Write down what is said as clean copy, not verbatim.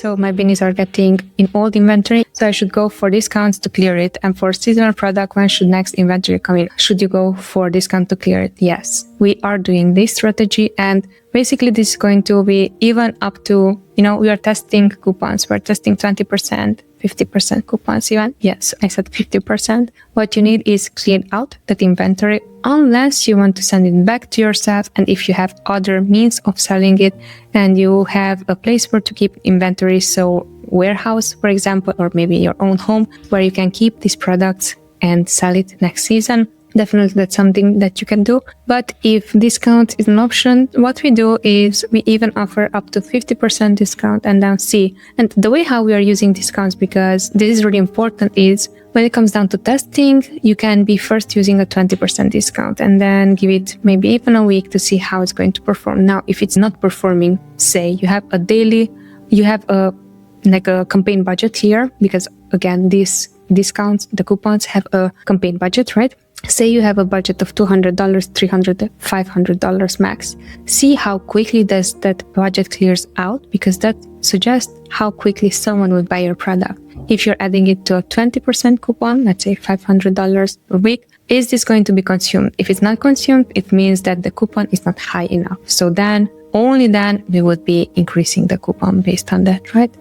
So my beanies are getting in old inventory, so I should go for discounts to clear it. And for seasonal product, when should next inventory come in? Should you go for discount to clear it? Yes, we are doing this strategy, and basically this is going to be even up to, we are testing coupons. We're testing 20%, 50% coupons even. Yes, I said 50%. What you need is clean out that inventory, unless you want to send it back to yourself. And if you have other means of selling it and you have a place where to keep inventory, so warehouse, for example, or maybe your own home where you can keep these products and sell it next season, definitely that's something that you can do. But if discount is an option, what we do is we even offer up to 50% discount and then see. And the way how we are using discounts, because this is really important, is when it comes down to testing, you can be first using a 20% discount and then give it maybe even a week to see how it's going to perform. Now, if it's not performing, say you have a campaign budget here, because again, these discounts, the coupons have a campaign budget, right? Say you have a budget of $200, $300, $500 max. See how quickly does that budget clears out, because that suggests how quickly someone will buy your product. If you're adding it to a 20% coupon, let's say $500 per week, is this going to be consumed? If it's not consumed, it means that the coupon is not high enough. So then, only then, we would be increasing the coupon based on that, right?